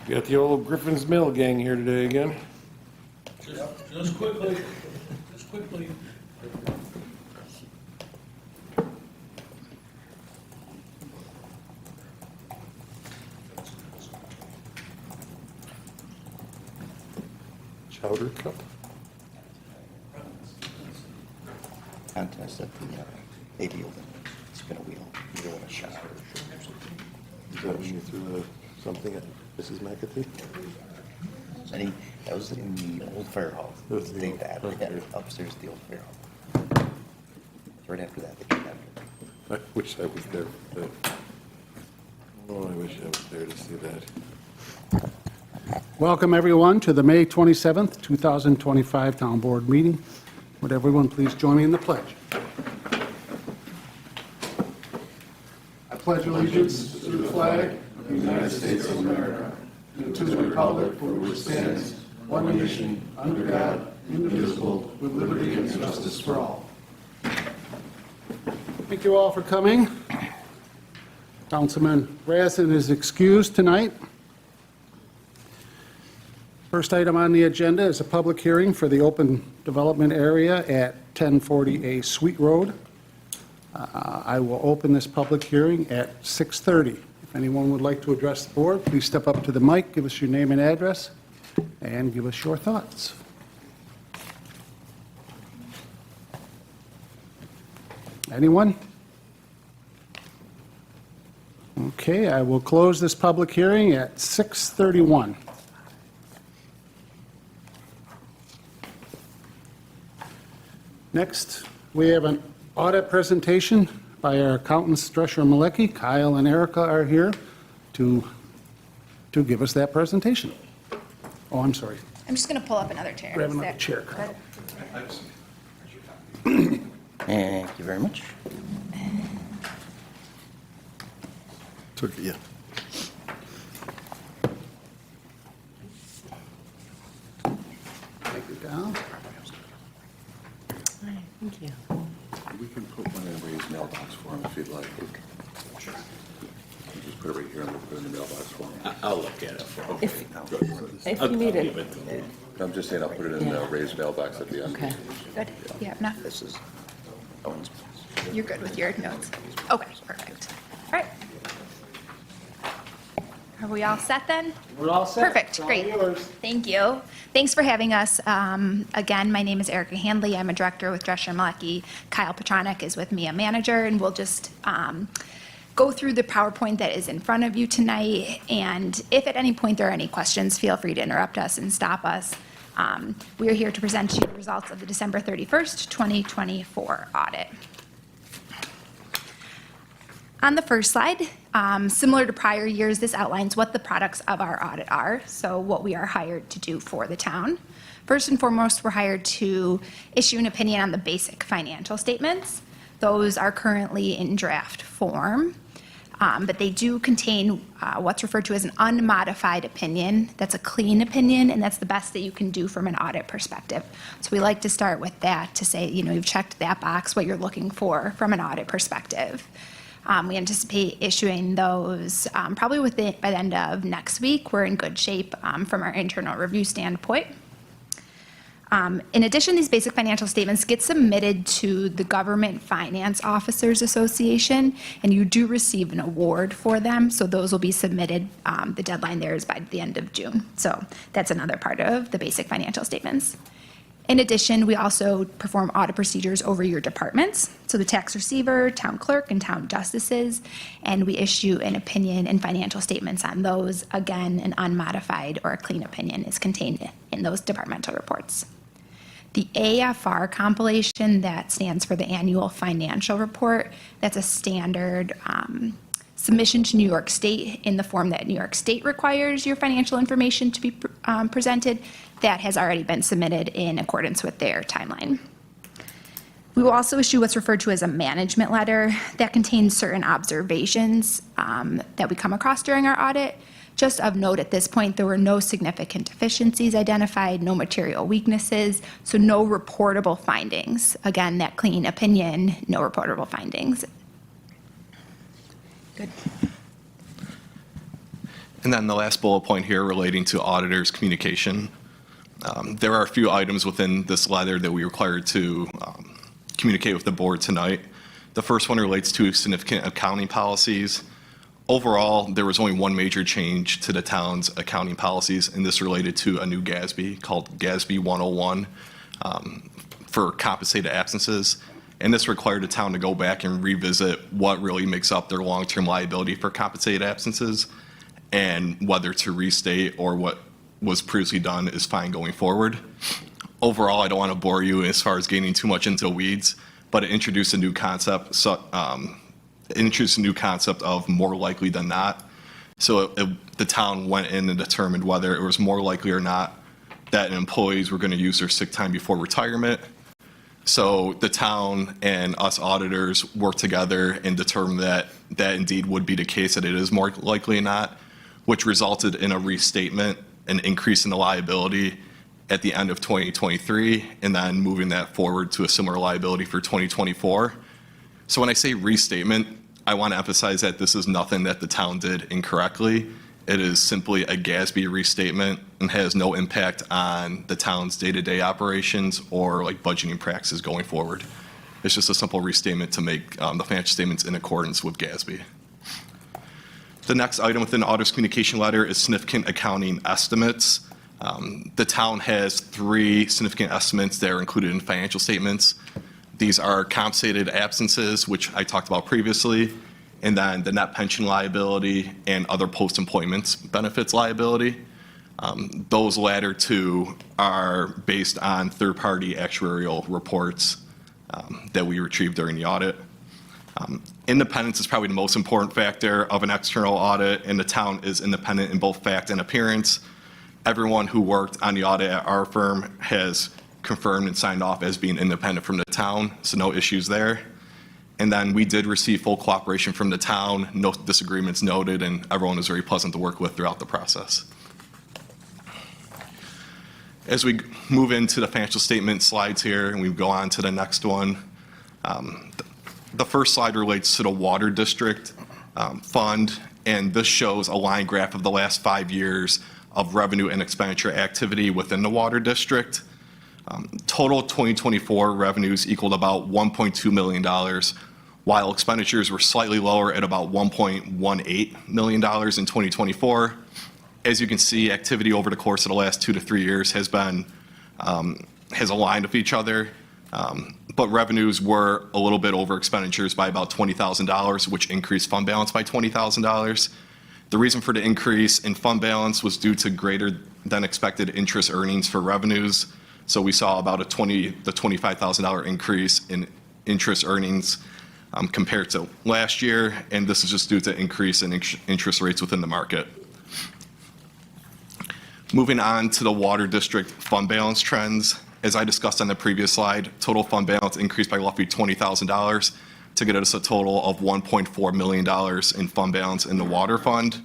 Got the old Griffin's Mill gang here today again. Just quickly. Chowder cup. Contest at the Navy Open. Spin a wheel. You want a shot. Is that when you threw something at Mrs. McAtee? That was in the old fair hall. That was the They old- had okay. upstairs at the old fair hall. Right after that, they came after. I wish I was there for that. Oh, I wish I was there to see that. Welcome, everyone, to the May 27th, 2025 Town Board meeting. Would everyone please join me in the pledge? I pledge allegiance to the flag of the United States of America and to the republic for which it stands, one nation, under God, indivisible, with liberty and justice for all. Thank you all for coming. Councilman Rassin is excused tonight. First item on the agenda is a public hearing for the open development area at 1040A Sweet Road. I will open this public hearing at 6:30. If anyone would like to address the board, please step up to the mic, give us your name and address, and give us your thoughts. Anyone? Okay, I will close this public hearing at 6:31. Next, we have an audit presentation by our accountants, Drescher and Malecki. Kyle and Erica are here to give us that presentation. Oh, I'm sorry. I'm just going to pull up another chair. Grab Is another that chair, Kyle. good? Thank you very much. Took it, yeah. Thank you, Kyle. Thank you. We can put one in Ray's mailbox for him if you'd like. Sure. Just put it right here and we'll put it in the mailbox for him. I'll look at it for you. If you need it. I'm just saying I'll put it in Ray's mailbox at the end. Okay. Good. Yeah, no, This is Owen's. you're good with your notes. Okay, perfect. All right. Are we all set then? We're all set. Perfect, It's all great. yours. Thank you. Thanks for having us. Again, my name is Erica Handley. I'm a director with Drescher and Malecki. Kyle Petronic is with me, a manager, and we'll just go through the PowerPoint that is in front of you tonight. And if at any point there are any questions, feel free to interrupt us and stop us. We are here to present to you the results of the December 31st, 2024 audit. On the first slide, similar to prior years, this outlines what the products of our audit are, so what we are hired to do for the town. First and foremost, we're hired to issue an opinion on the basic financial statements. Those are currently in draft form, but they do contain what's referred to as an unmodified opinion. That's a clean opinion, and that's the best that you can do from an audit perspective. So we like to start with that to say, you've checked that box, what you're looking for from an audit perspective. We anticipate issuing those probably by the end of next week. We're in good shape from our internal review standpoint. In addition, these basic financial statements get submitted to the Government Finance Officers Association, and you do receive an award for them, so those will be submitted. The deadline there is by the end of June. So that's another part of the basic financial statements. In addition, we also perform audit procedures over your departments, so the tax receiver, town clerk, and town justices, and we issue an opinion and financial statements on those. Again, an unmodified or a clean opinion is contained in those departmental reports. The AFR compilation, that stands for the Annual Financial Report, that's a standard submission to New York State in the form that New York State requires your financial information to be presented. That has already been submitted in accordance with their timeline. We will also issue what's referred to as a management letter that contains certain observations that we come across during our audit. Just of note at this point, there were no significant deficiencies identified, no material weaknesses, so no reportable findings. Again, that clean opinion, no reportable findings. Good. And then the last bullet point here relating to auditors' communication. There are a few items within this letter that we are required to communicate with the board tonight. The first one relates to significant accounting policies. Overall, there was only one major change to the town's accounting policies, and this related to a new GASB called GASB 101 for compensated absences. And this required the town to go back and revisit what really makes up their long-term liability for compensated absences and whether to restate or what was previously done is fine going forward. Overall, I don't want to bore you as far as getting too much into weeds, but it introduced a new concept. Introduced a new concept of more likely than not. So the town went in and determined whether it was more likely or not that employees were going to use their sick time before retirement. So the town and us auditors worked together and determined that that indeed would be the case, that it is more likely than not, which resulted in a restatement, an increase in the liability at the end of 2023, and then moving that forward to a similar liability for 2024. So when I say restatement, I want to emphasize that this is nothing that the town did incorrectly. It is simply a GASB restatement and has no impact on the town's day-to-day operations or like budgeting practices going forward. It's just a simple restatement to make the financial statements in accordance with GASB. The next item within the auditor's communication letter is significant accounting estimates. The town has 3 significant estimates that are included in financial statements. These are compensated absences, which I talked about previously, and then the net pension liability and other post-employment benefits liability. Those latter 2 are based on third-party actuarial reports that we retrieved during the audit. Independence is probably the most important factor of an external audit, and the town is independent in both fact and appearance. Everyone who worked on the audit at our firm has confirmed and signed off as being independent from the town, so no issues there. And then we did receive full cooperation from the town, no disagreements noted, and everyone was very pleasant to work with throughout the process. As we move into the financial statement slides here, and we go on to the next one, the first slide relates to the Water District Fund, and this shows a line graph of the last 5 years of revenue and expenditure activity within the Water District. Total 2024 revenues equaled about $1.2 million, while expenditures were slightly lower at about $1.18 million in 2024. As you can see, activity over the course of the last 2 to 3 years has aligned with each other, but revenues were a little bit over expenditures by about $20,000, which increased fund balance by $20,000. The reason for the increase in fund balance was due to greater than expected interest earnings for revenues. So we saw about a $25,000 increase in interest earnings compared to last year, and this is just due to increase in interest rates within the market. Moving on to the Water District fund balance trends. As I discussed on the previous slide, total fund balance increased by roughly $20,000 to get us a total of $1.4 million in fund balance in the water fund.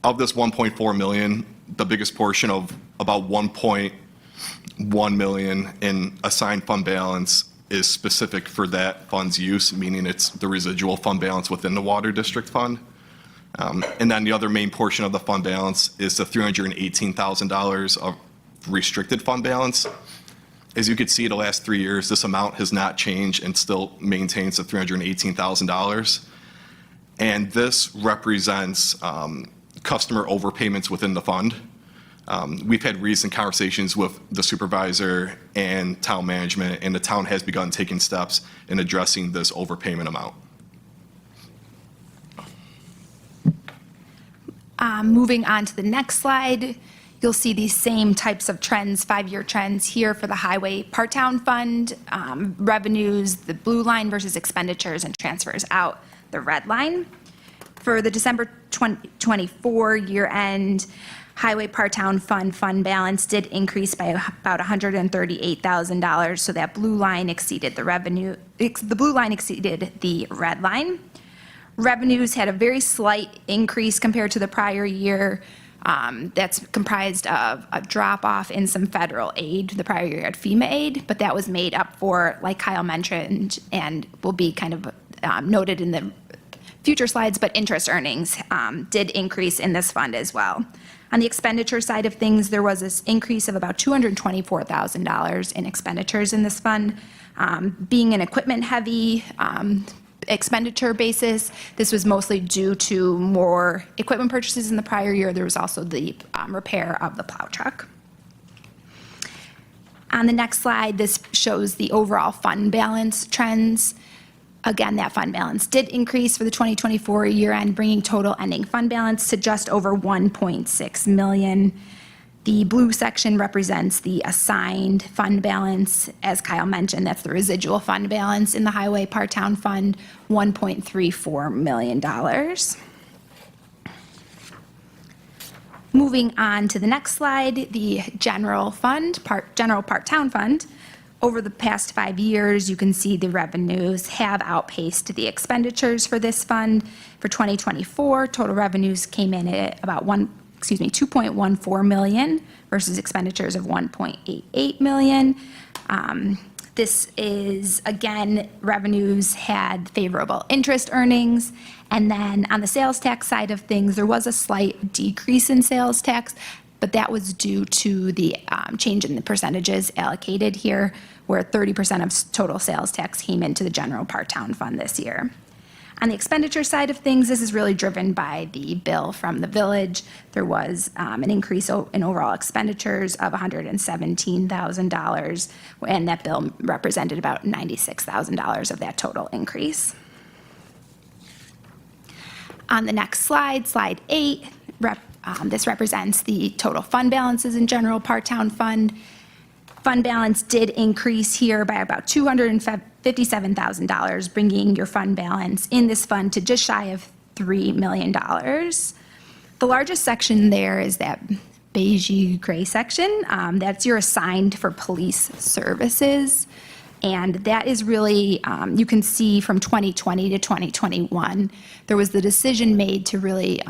Of this $1.4 million, the biggest portion of about $1.1 million in assigned fund balance is specific for that fund's use, meaning it's the residual fund balance within the Water District Fund. And then the other main portion of the fund balance is the $318,000 of restricted fund balance. As you can see, the last 3 years, this amount has not changed and still maintains the $318,000. And this represents customer overpayments within the fund. We've had recent conversations with the supervisor and town management, and the town has begun taking steps in addressing this overpayment amount. Moving on to the next slide, you'll see these same types of trends, 5-year trends here for the Highway Part-Town Fund, revenues, the blue line versus expenditures and transfers out, the red line. For the December 2024 year-end, Highway Part-Town Fund fund balance did increase by about $138,000, so that blue line exceeded the revenue, the blue line exceeded the red line. Revenues had a very slight increase compared to the prior year. That's comprised of a drop-off in some federal aid. The prior year had FEMA aid, but that was made up for, like Kyle mentioned, and will be kind of noted in the future slides, but interest earnings did increase in this fund as well. On the expenditure side of things, there was this increase of about $224,000 in expenditures in this fund. Being an equipment-heavy expenditure basis, this was mostly due to more equipment purchases in the prior year. There was also the repair of the plow truck. On the next slide, this shows the overall fund balance trends. Again, that fund balance did increase for the 2024 year end, bringing total ending fund balance to just over 1.6 million. The blue section represents the assigned fund balance. As Kyle mentioned, that's the residual fund balance in the Highway Part-Town Fund, $1.34 million. Moving on to the next slide, the general part-town fund. Over the past 5 years, you can see the revenues have outpaced the expenditures for this fund. For 2024, total revenues came in at about 2.14 million versus expenditures of 1.88 million. This is, again, revenues had favorable interest earnings. And then on the sales tax side of things, there was a slight decrease in sales tax, but that was due to the change in the percentages allocated here, where 30% of total sales tax came into the general part-town fund this year. On the expenditure side of things, this is really driven by the bill from the village. There was an increase in overall expenditures of $117,000, and that bill represented about $96,000 of that total increase. On the next slide, slide 8, this represents the total fund balances in general part-town fund. Fund balance did increase here by about $257,000, bringing your fund balance in this fund to just shy of $3 million. The largest section there is that beigey gray section. That's your assigned for police services. And that is really, you can see from 2020 to 2021, there was the decision made to really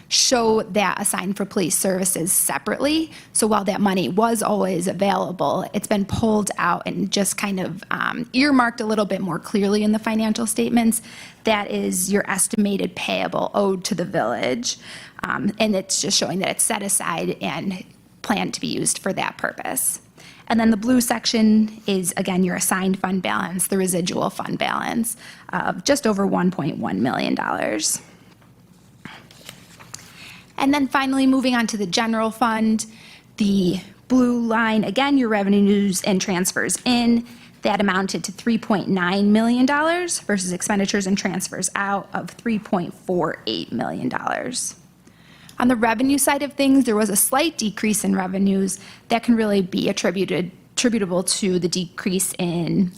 show that assigned for police services separately. So while that money was always available, it's been pulled out and just kind of earmarked a little bit more clearly in the financial statements. That is your estimated payable owed to the village. And it's just showing that it's set aside and planned to be used for that purpose. And then the blue section is, again, your assigned fund balance, the residual fund balance of just over $1.1 million. And then finally, moving on to the general fund, the blue line, again, your revenues and transfers in, that amounted to $3.9 million versus expenditures and transfers out of $3.48 million. On the revenue side of things, there was a slight decrease in revenues that can really be attributable to the decrease in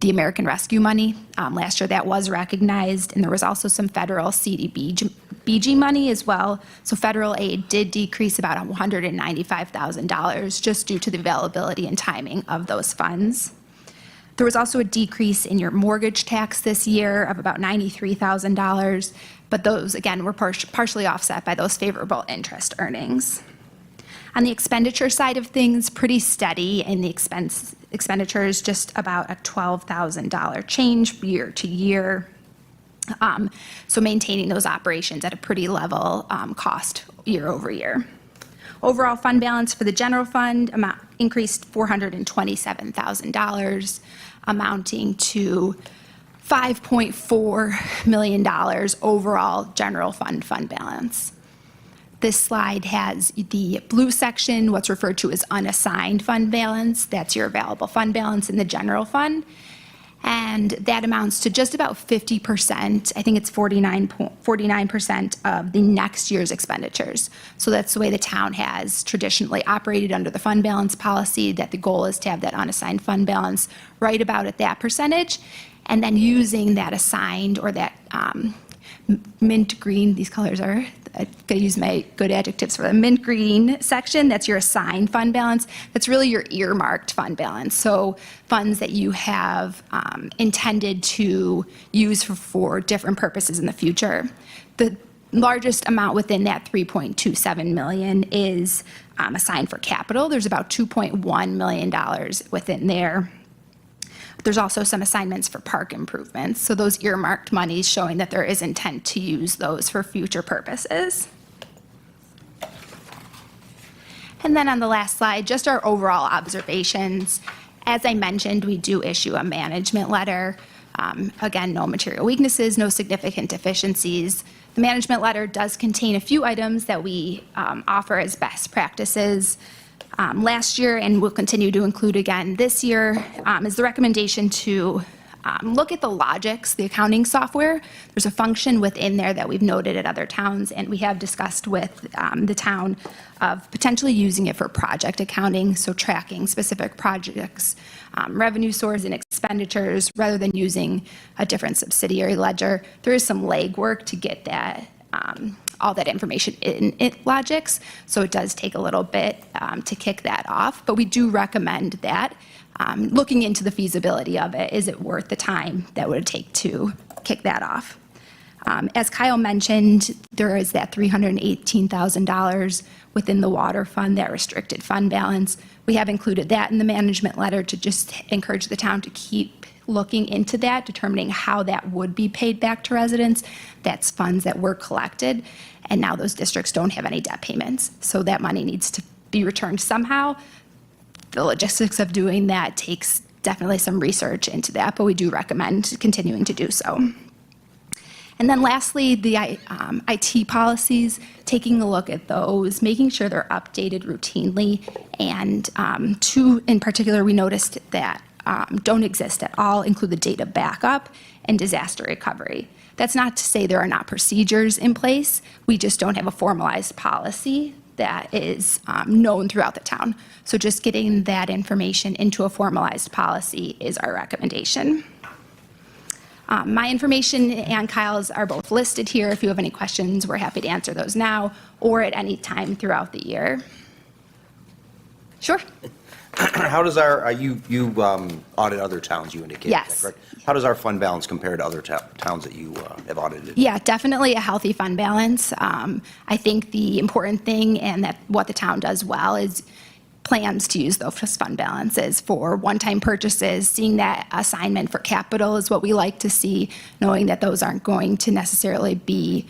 the American Rescue money. Last year that was recognized, and there was also some federal CDBG money as well. So federal aid did decrease about $195,000 just due to the availability and timing of those funds. There was also a decrease in your mortgage tax this year of about $93,000, but those, again, were partially offset by those favorable interest earnings. On the expenditure side of things, pretty steady in the expenditures, just about a $12,000 change year to year. So maintaining those operations at a pretty level cost year over year. Overall fund balance for the general fund increased $427,000, amounting to $5.4 million overall general fund balance. This slide has the blue section, what's referred to as unassigned fund balance. That's your available fund balance in the general fund. And that amounts to just about 50%, I think it's 49% of the next year's expenditures. So that's the way the town has traditionally operated under the fund balance policy, that the goal is to have that unassigned fund balance right about at that percentage. And then using that assigned or that mint green, these colors are, I'm going to use my good adjectives for the mint green section. That's your assigned fund balance. That's really your earmarked fund balance. So funds that you have intended to use for different purposes in the future. The largest amount within that 3.27 million is assigned for capital. There's about $2.1 million within there. There's also some assignments for park improvements, so those earmarked monies showing that there is intent to use those for future purposes. And then on the last slide, just our overall observations. As I mentioned, we do issue a management letter. Again, no material weaknesses, no significant deficiencies. The management letter does contain a few items that we offer as best practices. Last year, and we'll continue to include again this year, is the recommendation to look at the Logix, the accounting software. There's a function within there that we've noted at other towns, and we have discussed with the town of potentially using it for project accounting, so tracking specific projects, revenue source and expenditures, rather than using a different subsidiary ledger. There is some legwork to get that all that information in Logix, so it does take a little bit to kick that off, but we do recommend that. Looking into the feasibility of it, is it worth the time that would take to kick that off? As Kyle mentioned, there is that $318,000 within the water fund, that restricted fund balance. We have included that in the management letter to just encourage the town to keep looking into that, determining how that would be paid back to residents. That's funds that were collected, and now those districts don't have any debt payments. So that money needs to be returned somehow. The logistics of doing that takes definitely some research into that, but we do recommend continuing to do so. And then lastly, the IT policies, taking a look at those, making sure they're updated routinely. And two in particular we noticed that don't exist at all include the data backup and disaster recovery. That's not to say there are not procedures in place. We just don't have a formalized policy that is known throughout the town. So just getting that information into a formalized policy is our recommendation. My information and Kyle's are both listed here. If you have any questions, we're happy to answer those now or at any time throughout the year. Sure. How does our, you audit other towns, you indicated, Yes. is that correct? How does our fund balance compare to other towns that you have audited? Yeah, definitely a healthy fund balance. I think the important thing and that what the town does well is plans to use those fund balances for one-time purchases. Seeing that assignment for capital is what we like to see, knowing that those aren't going to necessarily be,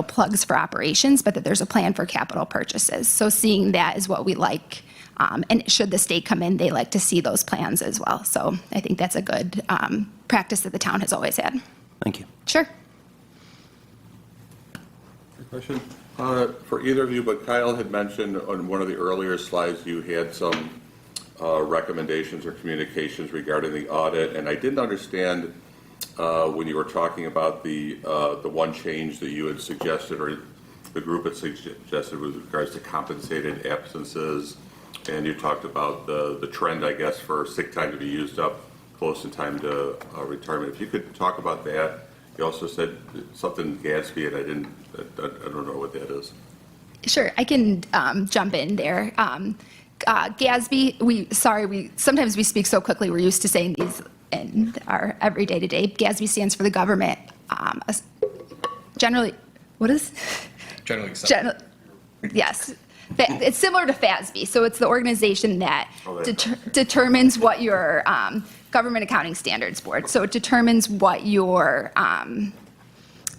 plugs for operations, but that there's a plan for capital purchases. So seeing that is what we like. And should the state come in, they like to see those plans as well. So I think that's a good practice that the town has always had. Thank you. Sure. Question? For either of you, but Kyle had mentioned on one of the earlier slides, you had some recommendations or communications regarding the audit, and I didn't understand when you were talking about the one change that you had suggested, or the group had suggested with regards to compensated absences, and you talked about the trend, I guess, for sick time to be used up close in time to retirement. If you could talk about that. You also said something Gatsby, and I don't know what that is. Sure, I can jump in there. GASB, sometimes we speak so quickly, we're used to saying these in our everyday to day. GASB stands for the government, generally, what is? Generally accepted. Yes. It's similar to FASB, so it's the organization that determines what your Government Accounting Standards Board. So it determines what your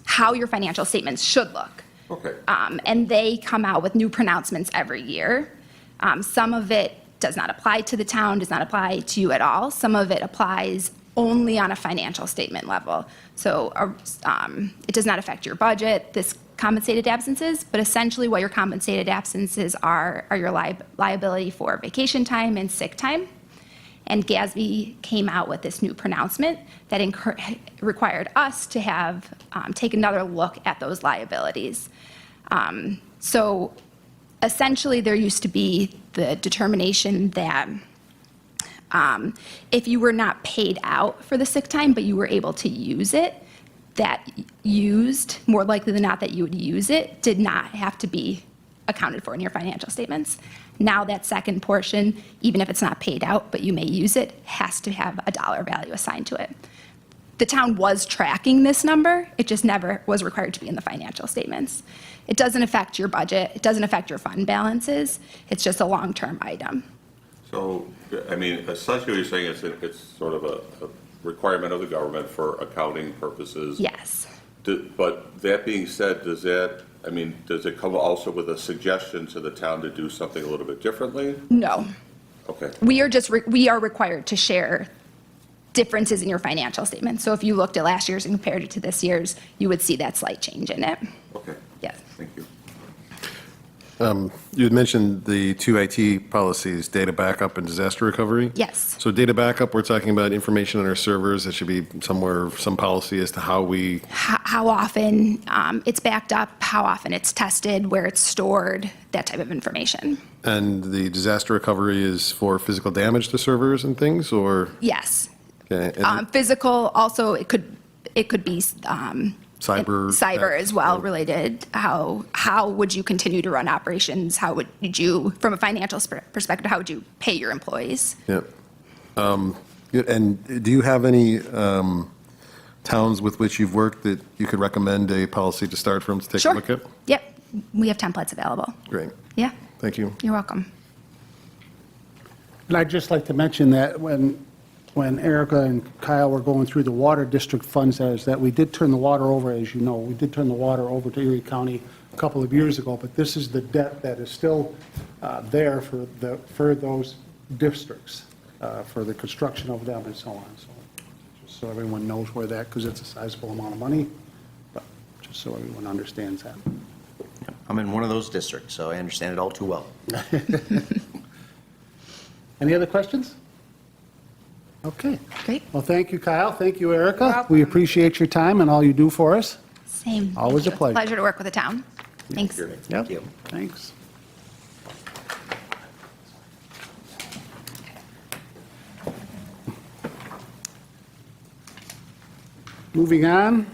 how your financial statements should look. Okay. And they come out with new pronouncements every year. Some of it does not apply to the town, does not apply to you at all. Some of it applies only on a financial statement level. So it does not affect your budget, this compensated absences, but essentially what your compensated absences are your liability for vacation time and sick time. And GASB came out with this new pronouncement that required us to have take another look at those liabilities. So essentially there used to be the determination that if you were not paid out for the sick time, but you were able to use it, more likely than not that you would use it, did not have to be accounted for in your financial statements. Now that second portion, even if it's not paid out, but you may use it, has to have a dollar value assigned to it. The town was tracking this number, it just never was required to be in the financial statements. It doesn't affect your budget, it doesn't affect your fund balances, it's just a long-term item. So I mean, essentially what you're saying is it's sort of a requirement of the government for accounting purposes. Yes. But that being said, does it come also with a suggestion to the town to do something a little bit differently? No. Okay, We are required to share differences in your financial statements. So if you looked at last year's and compared it to this year's, you would see that slight change in it. okay. Yes. Thank you. You had mentioned the two IT policies, data backup and disaster recovery. Yes. So data backup, we're talking about information on our servers. It should be somewhere, some policy as to how we, How often it's backed up, how often it's tested, where it's stored, that type of information. and the disaster recovery is for physical damage to servers and things, or? Yes. Okay, and Physical, also, it could be Cyber as well related. How would you continue to run operations? How would you, from a financial perspective, how would you pay your employees? Yeah. And do you have any towns with which you've worked that you could recommend a policy to start from to take a Sure. look at? Yep, we have templates available. Great, Yeah, thank you. you're welcome. And I'd just like to mention that when Erica and Kyle were going through the water district funds, is that we did turn the water over, as you know, we did turn the water over to Erie County a couple of years ago, but this is the debt that is still there for those districts, for the construction of them and so on. So just so everyone knows where that, because it's a sizable amount of money, but just so everyone understands that. I'm in one of those districts, so I understand it all too well. Any other questions? Okay. Great. Well, thank you, Kyle. Thank you, Erica. welcome. We appreciate your time and all you do for us. Same. Always a It's pleasure. Pleasure to work with the town. Thanks. Yep. Thank you. Thanks. Moving on.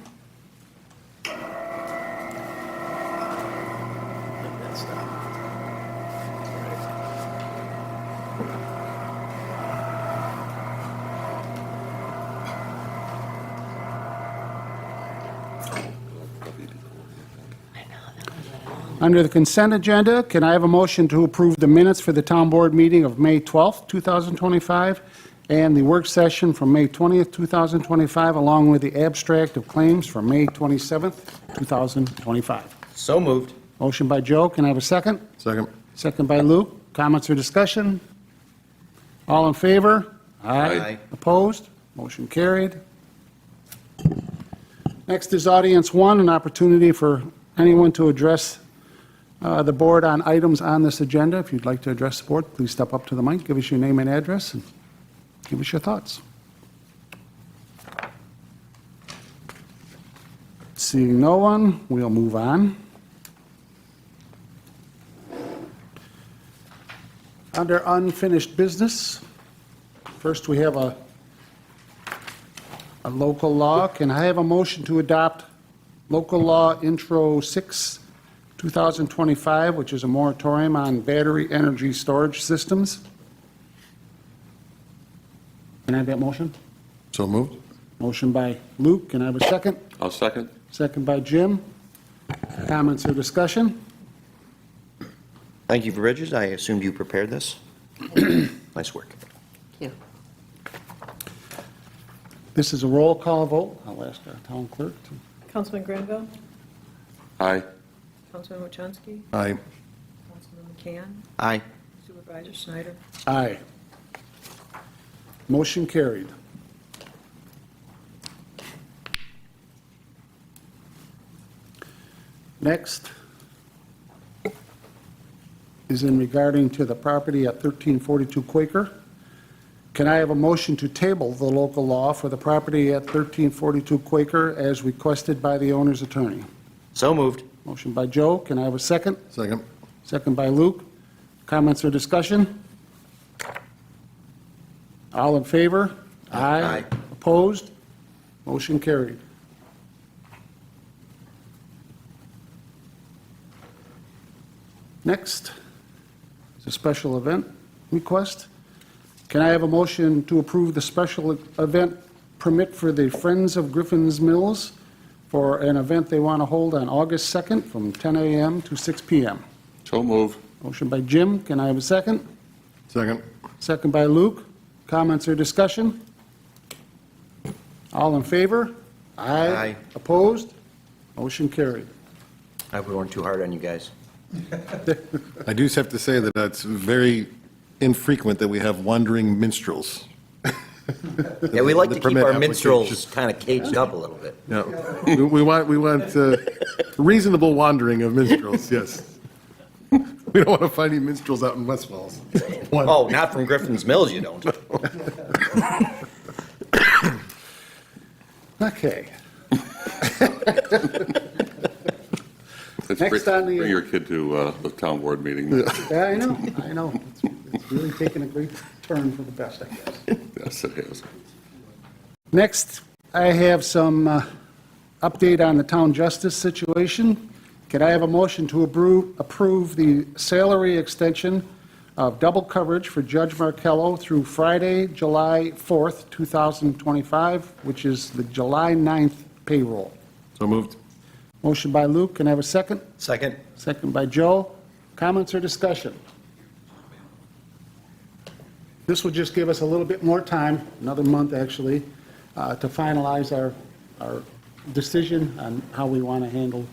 Under the consent agenda, can I have a motion to approve the minutes for the town board meeting of May 12th, 2025, and the work session from May 20th, 2025, along with the abstract of claims for May 27th, 2025? So moved. Motion by Joe, can I have a second? Second. Second by Luke. Comments or discussion? All in favor? Aye. Opposed? Motion carried. Next is audience one, an opportunity for anyone to address the board on items on this agenda. If you'd like to address the board, please step up to the mic, give us your name and address, and give us your thoughts. Seeing no one, we'll move on. Under unfinished business, first we have a local law. Can I have a motion to adopt local law intro 6, 2025, which is a moratorium on battery energy storage systems? Can I have that motion? So moved? Motion by Luke. Can I have a second? I'll second. Second by Jim. Comments or discussion? Thank you, Bridges. I assumed you prepared this. Nice work. Thank you. This is a roll call vote. I'll ask our town clerk to. Councilman Granville? Aye. Councilman Wachonsky? Aye. Councilman McCann? Aye. Supervisor Snyder? Aye. Motion carried. Next is in regarding to the property at 1342 Quaker. Can I have a motion to table the local law for the property at 1342 Quaker as requested by the owner's attorney? So moved. Motion by Joe. Can I have a second? Second. Second by Luke. Comments or discussion? All in favor? Aye. Opposed? Motion carried. Next is a special event request. Can I have a motion to approve the special event permit for the Friends of Griffin's Mills for an event they want to hold on August 2nd from 10 a.m. to 6 p.m.? So move. Motion by Jim. Can I have a second? Second. Second by Luke. Comments or discussion? All in favor? Aye. Opposed? Motion carried. I hope we weren't too hard on you guys. I do have to say that it's very infrequent that we have wandering minstrels. Yeah, we like The to keep permit our application. minstrels kind of caged up a little bit. Yeah, we want reasonable wandering of minstrels, yes. We don't want to find any minstrels out in West Falls. Oh, not from Griffin's Mills, you don't. Okay. Let's Next on the- bring your kid to the town board meeting. Yeah, I know. It's really taken a great turn for the best, I guess. Yes, it is. Next, I have some update on the town justice situation. Can I have a motion to approve the salary extension of double coverage for Judge Markello through Friday, July 4th, 2025, which is the July 9th payroll? So moved. Motion by Luke. Can I have a second? Second? Second by Joe. Comments or discussion? This will just give us a little bit more time, another month actually, to finalize our decision on how we want to handle,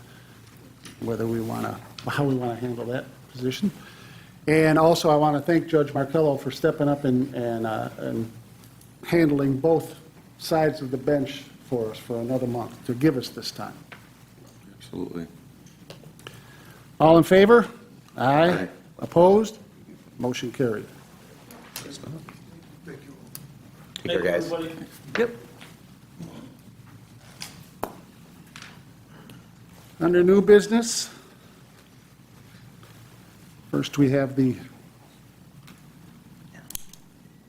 how we want to handle that position. And also, I want to thank Judge Markello for stepping up and handling both sides of the bench for us for another month, to give us this time. Absolutely. All in favor? Aye. Opposed? Motion carried. Take care, guys. everybody. Yep. Under new business, first we have the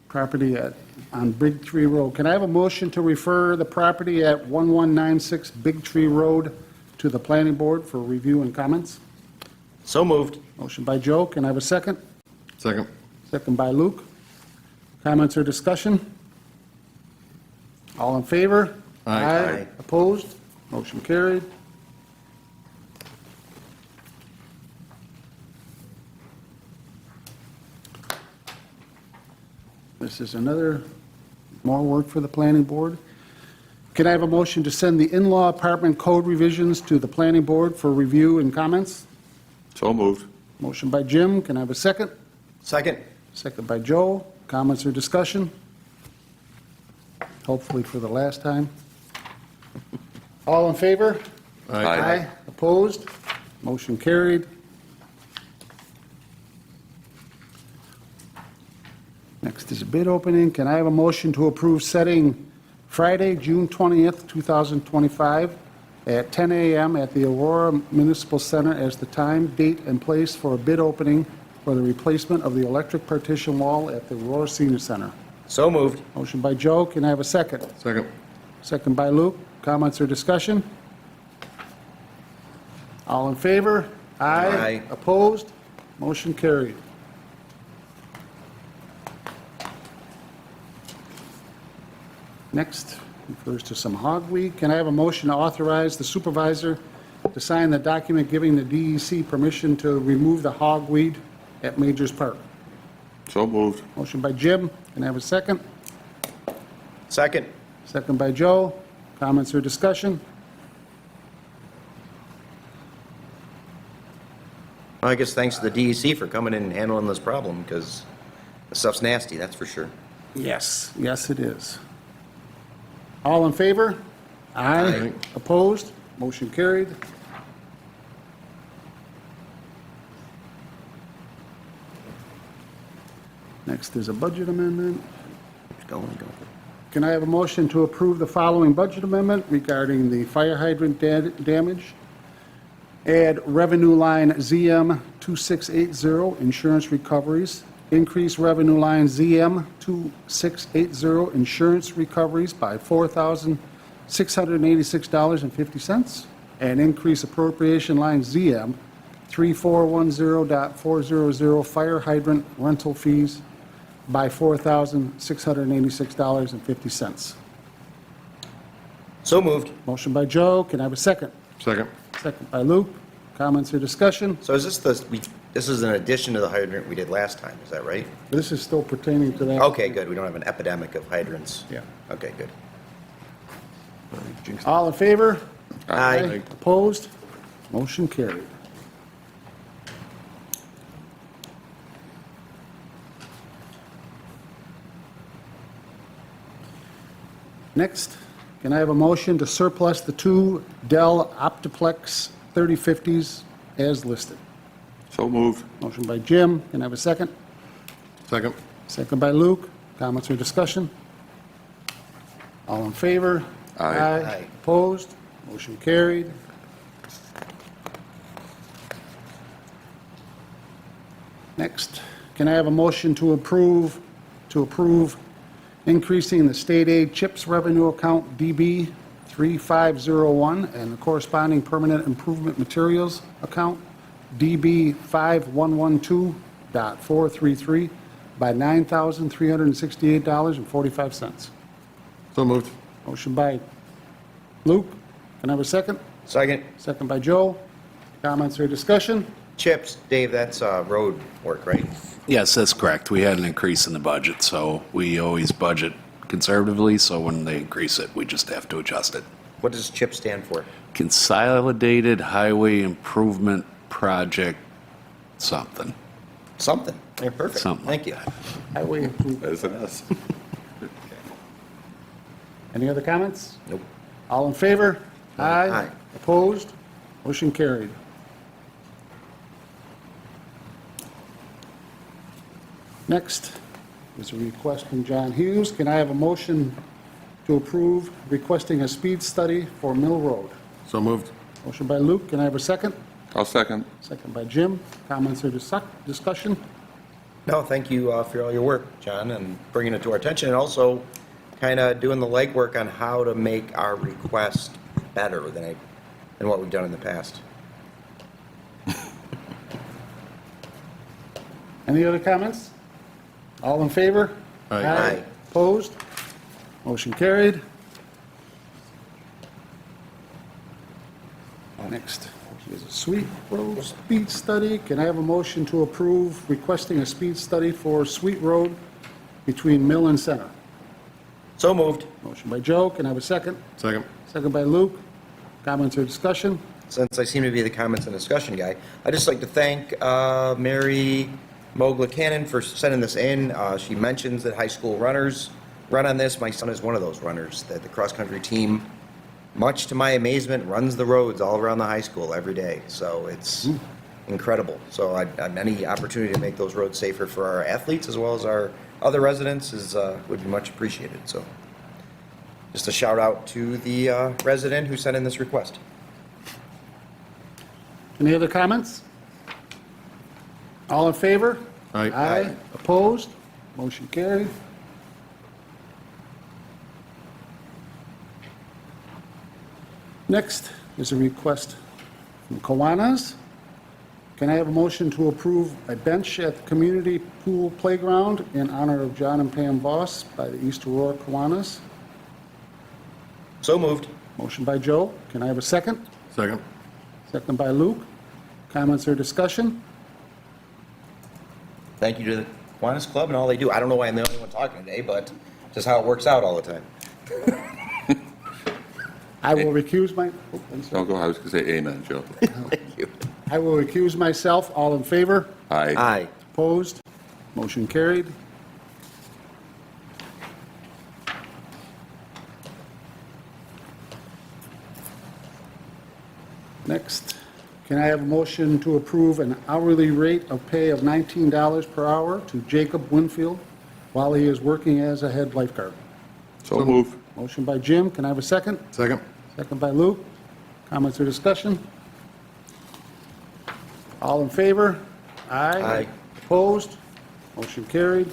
property on Big Tree Road. Can I have a motion to refer the property at 1196 Big Tree Road to the planning board for review and comments? So moved. Motion by Joe. Can I have a second? Second. Second by Luke. Comments or discussion? All in favor? Aye. Opposed? Motion carried. This is more work for the planning board. Can I have a motion to send the in-law apartment code revisions to the planning board for review and comments? So moved. Motion by Jim. Can I have a second? Second? Second by Joe. Comments or discussion? Hopefully for the last time. All in favor? Aye. Opposed? Motion carried. Next is a bid opening. Can I have a motion to approve setting Friday, June 20th, 2025, at 10 a.m. at the Aurora Municipal Center as the time, date, and place for a bid opening for the replacement of the electric partition wall at the Aurora Senior Center? So moved. Motion by Joe. Can I have a second? Second. Second by Luke. Comments or discussion? All in favor? Aye. Opposed? Motion carried. Next refers to some hog weed. Can I have a motion to authorize the supervisor to sign the document giving the DEC permission to remove the hog weed at Majors Park? So moved. Motion by Jim. Can I have a second? Second? Second by Joe. Comments or discussion? Well, I guess thanks to the DEC for coming in and handling this problem, because the stuff's nasty, that's for sure. Yes, yes, it is. All in favor? Aye. Opposed? Motion carried. Next is a budget amendment. Go. Can I have a motion to approve the following budget amendment regarding the fire hydrant damage? Add revenue line ZM 2680, insurance recoveries. Increase revenue line ZM 2680, insurance recoveries by $4,686.50. And increase appropriation line ZM 3410.400, fire hydrant rental fees by $4,686.50. So moved. Motion by Joe. Can I have a second? Second. Second by Luke. Comments or discussion? So is this is in addition to the hydrant we did last time, is that right? This is still pertaining to that. Okay, good. We don't have an epidemic of hydrants. Yeah. Okay, good. All in favor? Aye. Opposed? Motion carried. Next, can I have a motion to surplus the two Dell Optiplex 3050s as listed? So moved. Motion by Jim, can I have a second? Second. Second by Luke. Comments or discussion? All in favor? Aye. Aye. Opposed? Motion carried. Next, can I have a motion to approve increasing the state aid CHIPS revenue account DB 3501 and the corresponding permanent improvement materials account DB 5112.433 by $9,368.45. So moved. Motion by Luke. Can I have a second? Second. Second by Joe. Comments or discussion? Chips, Dave, that's road work, right? Yes, that's correct. We had an increase in the budget, so we always budget conservatively, so when they increase it, we just have to adjust it. What does CHIP stand for? Consolidated Highway Improvement Project something. Something. Yeah, perfect. Something like Thank you. Highway improvement. That is an S. Any other comments? Nope. All in favor? Aye. Opposed? Motion carried. Next is a request from John Hughes. Can I have a motion to approve requesting a speed study for Mill Road? So moved. Motion by Luke. Can I have a second? I'll second. Second by Jim. Comments or discussion? No, thank you for all your work, John, and bringing it to our attention, and also kind of doing the legwork on how to make our request better than what we've done in the past. Any other comments? All in favor? Aye. Aye. Opposed? Motion carried. Next is a Sweet Road speed study. Can I have a motion to approve requesting a speed study for Sweet Road between Mill and Center? So moved. Motion by Joe. Can I have a second? Second. Second by Luke. Comments or discussion? Since I seem to be the comments and discussion guy, I'd just like to thank Mary Mogla Cannon for sending this in. She mentions that high school runners run on this. My son is one of those runners, that the cross-country team, much to my amazement, runs the roads all around the high school every day. So it's incredible. So any opportunity to make those roads safer for our athletes as well as our other residents would be much appreciated. So just a shout out to the resident who sent in this request. Any other comments? All in favor? Aye. Aye. Opposed? Motion carried. Next is a request from Kiwanis. Can I have a motion to approve a bench at the community pool playground in honor of John and Pam Voss by the East Aurora Kiwanis? So moved. Motion by Joe. Can I have a second? Second. Second by Luke. Comments or discussion? Thank you to the Kiwanis Club and all they do. I don't know why I'm the only one talking today, but just how it works out all the time. I will recuse my, oh, I'm sorry. Don't go, I was going to say amen, Joe. Thank you. I will recuse myself. All in favor? Aye. Aye. Opposed? Motion carried. Next, can I have a motion to approve an hourly rate of pay of $19 per hour to Jacob Winfield while he is working as a head lifeguard? So moved. Motion by Jim. Can I have a second? Second. Second by Luke. Comments or discussion? All in favor? Aye. Opposed? Motion carried.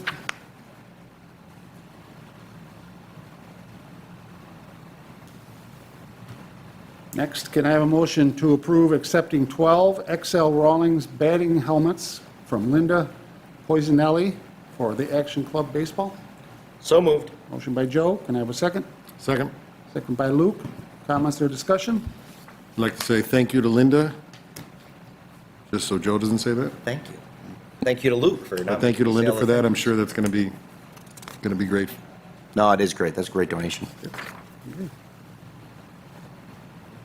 Next, can I have a motion to approve accepting 12 XL Rawlings batting helmets from Linda Poisonelli for the Action Club Baseball? So moved. Motion by Joe. Can I have a second? Second. Second by Luke. Comments or discussion? I'd like to say thank you to Linda Just so Joe doesn't say that. Thank you. Thank you to Luke for not. Thank you to making me say Linda all for the that. I'm things. sure that's going to be great. No, it is great. That's a great donation.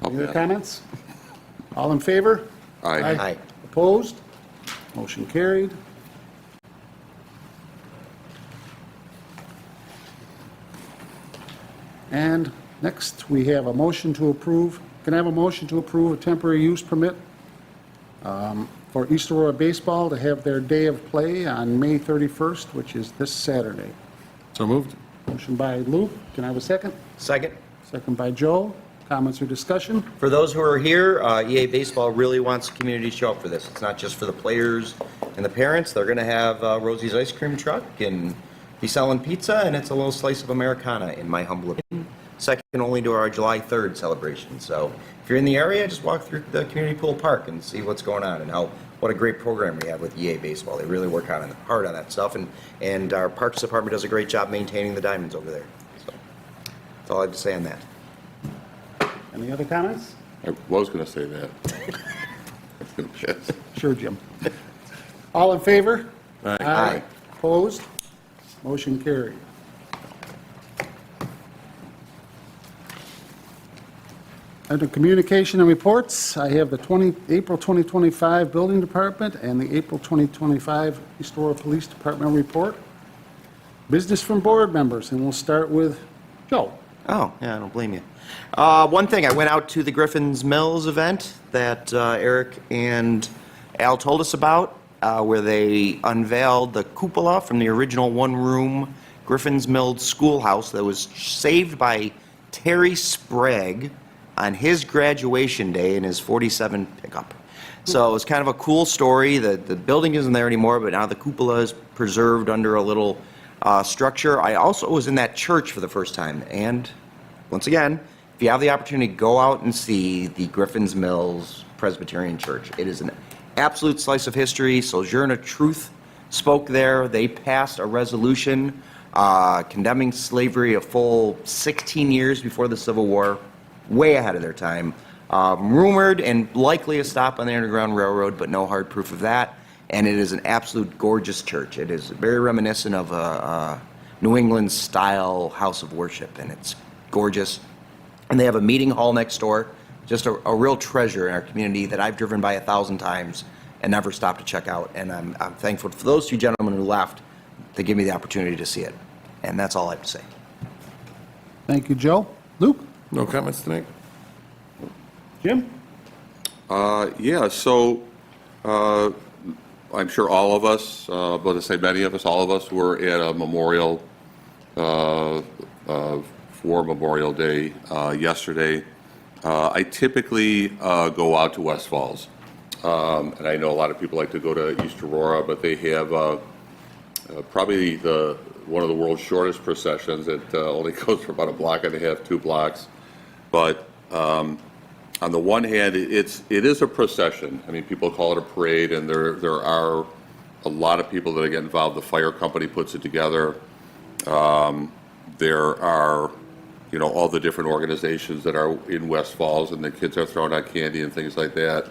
Any other comments? All in favor? Aye. Opposed? Motion carried. And next, we have a motion to approve. Can I have a motion to approve a temporary use permit for East Aurora Baseball to have their day of play on May 31st, which is this Saturday? So moved. Motion by Luke. Can I have a second? Second. Second by Joe. Comments or discussion? For those who are here, EA Baseball really wants the community to show up for this. It's not just for the players and the parents. They're going to have Rosie's ice cream truck and be selling pizza, and it's a little slice of Americana, in my humble opinion. Second only to our July 3rd celebration. So if you're in the area, just walk through the community pool park and see what's going on and what a great program we have with EA Baseball. They really work hard on that stuff, and our Parks Department does a great job maintaining the diamonds over there. So that's all I have to say on that. Any other comments? I was going to say that. I was gonna pass. Sure, Jim. All in favor? Aye. Opposed? Motion carried. Under communication and reports, I have the April 2025 Building Department and the April 2025 East Aurora Police Department report. Business from board members, and we'll start with Joe. Oh, yeah, I don't blame you. One thing, I went out to the Griffin's Mills event that Eric and Al told us about, where they unveiled the cupola from the original one-room Griffin's Mills schoolhouse that was saved by Terry Sprague on his graduation day in his 47 pickup. So it's kind of a cool story. The building isn't there anymore, but now the cupola is preserved under a little structure. I also was in that church for the first time, and once again, if you have the opportunity, go out and see the Griffin's Mills Presbyterian Church. It is an absolute slice of history. Sojourner Truth spoke there. They passed a resolution condemning slavery a full 16 years before the Civil War, way ahead of their time. Rumored and likely a stop on the Underground Railroad, but no hard proof of that. And it is an absolute gorgeous church. It is very reminiscent of a New England style house of worship, and it's gorgeous. And they have a meeting hall next door, just a real treasure in our community that I've driven by 1,000 times and never stopped to check out. And I'm thankful for those two gentlemen who left to give me the opportunity to see it. And that's all I have to say. Thank you, Joe. Luke? No comments tonight? Jim? Yeah, so I'm sure all of us, but to say many of us, all of us were at a memorial for Memorial Day yesterday. I typically go out to West Falls, and I know a lot of people like to go to East Aurora, but they have probably one of the world's shortest processions. It only goes for about a block and a half, 2 blocks. But on the one hand, it is a procession. I mean, people call it a parade, and there are a lot of people that get involved. The fire company puts it together. There are, all the different organizations that are in West Falls, and the kids are throwing out candy and things like that.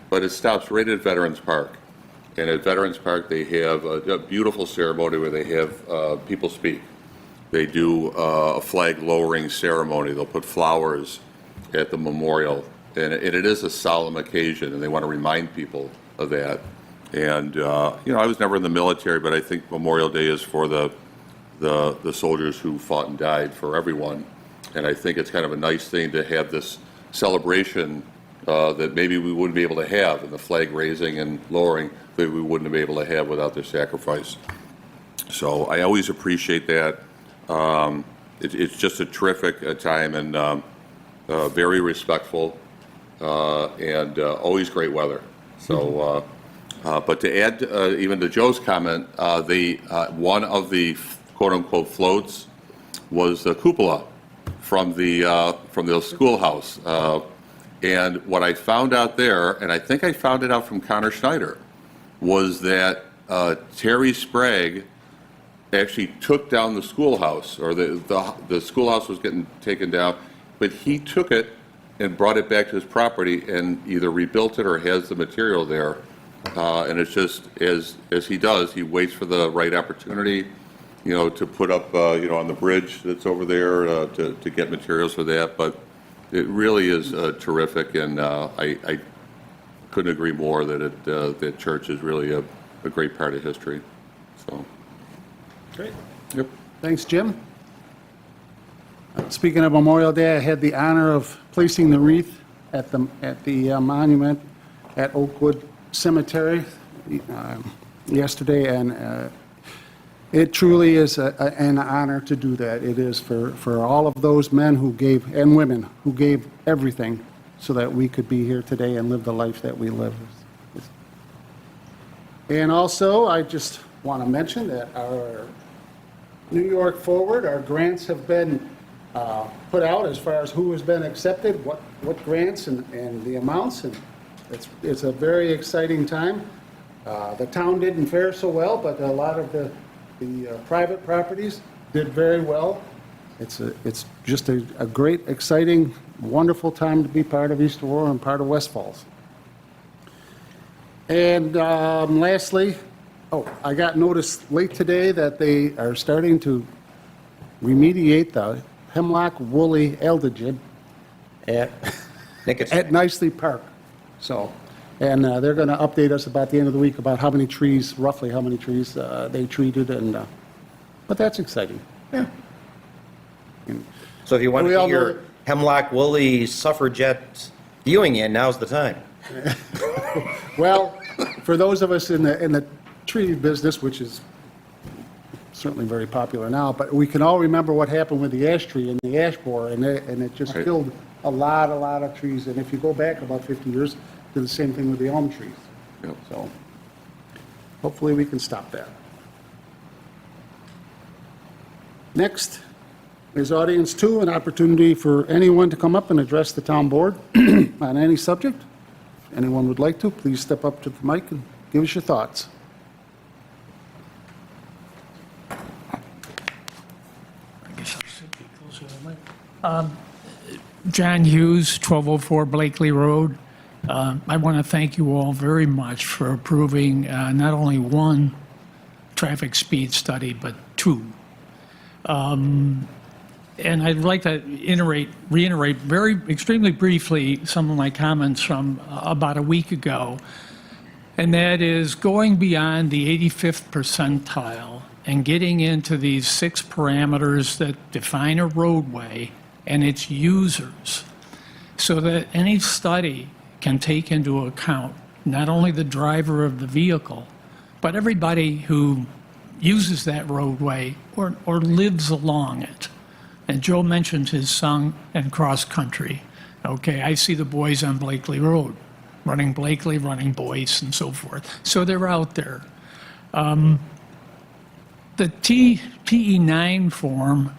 But it stops right at Veterans Park. And at Veterans Park, they have a beautiful ceremony where they have people speak. They do a flag lowering ceremony. They'll put flowers at the memorial. And it is a solemn occasion, and they want to remind people of that. And, I was never in the military, but I think Memorial Day is for the soldiers who fought and died, for everyone. And I think it's kind of a nice thing to have this celebration that maybe we wouldn't be able to have, and the flag raising and lowering that we wouldn't be able to have without their sacrifice. So I always appreciate that. It's just a terrific time, and very respectful, and always great weather. So, but to add even to Joe's comment, one of the quote-unquote floats was the cupola from the schoolhouse. And what I found out there, and I think I found it out from Connor Schneider, was that Terry Sprague actually took down the schoolhouse, or the schoolhouse was getting taken down, but he took it and brought it back to his property and either rebuilt it or has the material there. And it's just, as he does, he waits for the right opportunity, to put up, on the bridge that's over there, to get materials for that. But it really is terrific, and I couldn't agree more that that church is really a great part of history. So, Great. yep. Thanks, Jim. Speaking of Memorial Day, I had the honor of placing the wreath at the monument at Oakwood Cemetery yesterday, and it truly is an honor to do that. It is for all of those men who gave, and women, who gave everything so that we could be here today and live the life that we live. And also, I just want to mention that our New York Forward, our grants have been put out as far as who has been accepted, what grants and the amounts, and it's a very exciting time. The town didn't fare so well, but a lot of the private properties did very well. It's just a great, exciting, wonderful time to be part of East Aurora and part of West Falls. And lastly, I got notice late today that they are starting to remediate the hemlock woolly aldergid at Nicely Park. So, and they're going to update us about the end of the week about how many trees, roughly how many trees they treated, and but that's exciting. Yeah. So if you want We to all get know your that- hemlock woolly suffragette viewing in, now's the time. Well, for those of us in the tree business, which is certainly very popular now, but we can all remember what happened with the ash tree and the ash borer, and it just Right. killed a lot of trees. And if you go back about 50 years, did the same thing with the elm trees. Yep. So hopefully we can stop that. Next is audience two, an opportunity for anyone to come up and address the town board on any subject. If anyone would like to, please step up to the mic and give us your thoughts. John Hughes, 1204 Blakely Road. I want to thank you all very much for approving not only one traffic speed study, but two. And I'd like to reiterate very extremely briefly some of my comments from about a week ago, and that is going beyond the 85th percentile and getting into these 6 parameters that define a roadway and its users, so that any study can take into account not only the driver of the vehicle, but everybody who uses that roadway or lives along it. And Joe mentioned his son and cross-country. Okay, I see the boys on Blakely Road, running Blakely, running Boyce, and so forth. So they're out there. The PE9 form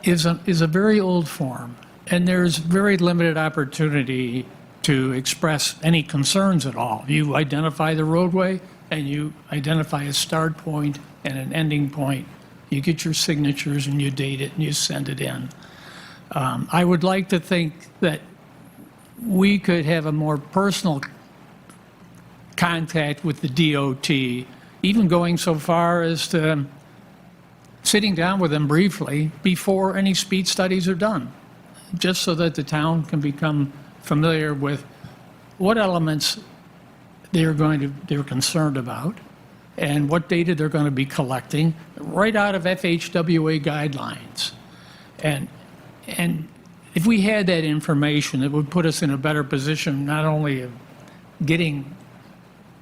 is a very old form, and there's very limited opportunity to express any concerns at all. You identify the roadway, and you identify a start point and an ending point. You get your signatures, and you date it, and you send it in. I would like to think that we could have a more personal contact with the DOT, even going so far as to sitting down with them briefly before any speed studies are done, just so that the town can become familiar with what elements they're concerned about and what data they're going to be collecting right out of FHWA guidelines. And if we had that information, it would put us in a better position not only of getting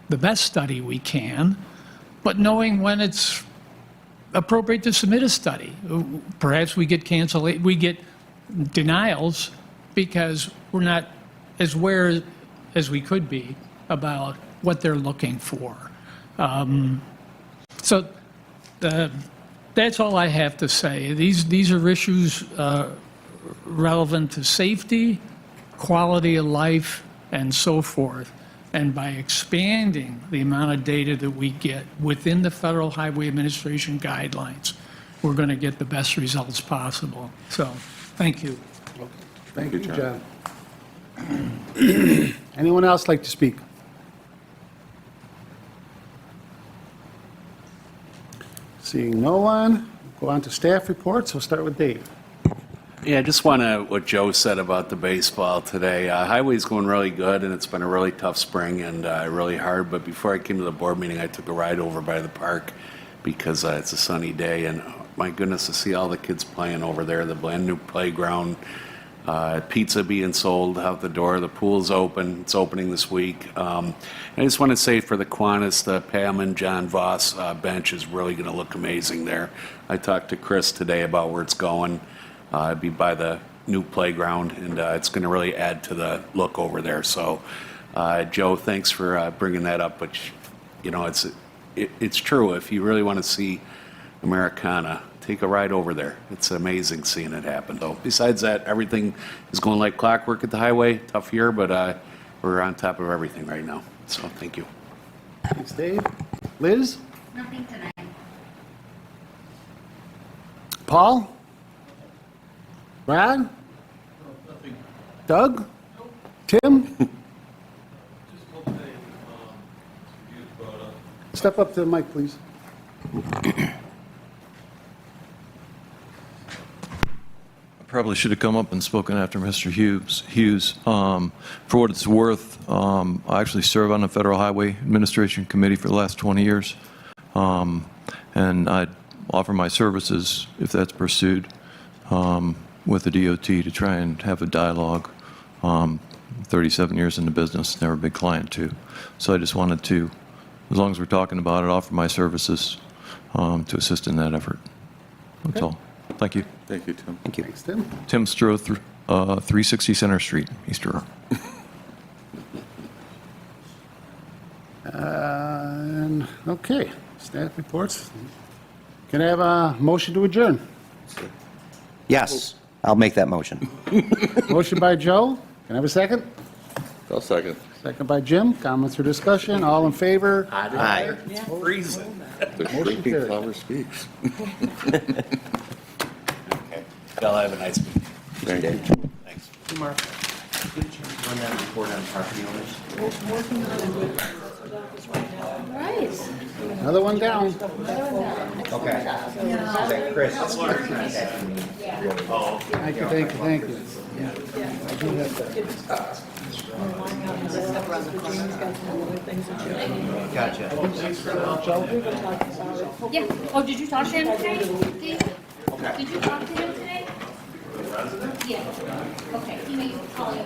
the best study we can, but knowing when it's appropriate to submit a study. Perhaps we get denials because we're not as aware as we could be about what they're looking for. So that's all I have to say. These are issues relevant to safety, quality of life, and so forth. And by expanding the amount of data that we get within the Federal Highway Administration guidelines, we're going to get the best results possible. So, thank you. Thank you, John. Anyone else like to speak? Seeing no one, go on to staff reports. We'll start with Dave. Yeah, I just want to, what Joe said about the baseball today. Highway's going really good, and it's been a really tough spring and really hard. But before I came to the board meeting, I took a ride over by the park because it's a sunny day. And my goodness, to see all the kids playing over there, the brand new playground, pizza being sold out the door, the pool's open. It's opening this week. And I just want to say for the Kiwanis, the Pam and John Voss bench is really going to look amazing there. I talked to Chris today about where it's going. It'd be by the new playground, and it's going to really add to the look over there. So, Joe, thanks for bringing that up. But you know, it's true. If you really want to see Americana, take a ride over there. It's amazing seeing it happen. Though, besides that, everything is going like clockwork at the highway. Tough year, but we're on top of everything right now. So, thank you. Thanks, Dave. Liz? Nothing tonight. Paul? Brad? Doug? Tim? Step up to the mic, please. Probably should have come up and spoken after Mr. Hughes. For what it's worth, I actually serve on the Federal Highway Administration Committee for the last 20 years. And I'd offer my services, if that's pursued, with the DOT to try and have a dialogue. 37 years in the business, never a big client too. So I just wanted to, as long as we're talking about it, offer my services to assist in that effort. That's all. Thank you. Thank you, Tim. Thank you. Thanks, Tim. Tim Stroh, 360 Center Street, East Aurora. Okay, staff reports. Can I have a motion to adjourn? Yes, I'll make that motion. Motion by Joe. Can I have a second? I'll second. Second by Jim. Comments or discussion? All in favor? Aye. Freezing. The Motion shrinking carried. flower speaks. Okay. Y'all have a nice week. Thank you. Thanks. Mark, could you run that report on property owners? Right. Another one down. Okay. Chris. Thank you, thank you, thank you. I do have that. Gotcha. Yeah. Oh, did you talk to him today? Dave? Did you talk to him today? Yeah. Okay. He may call you.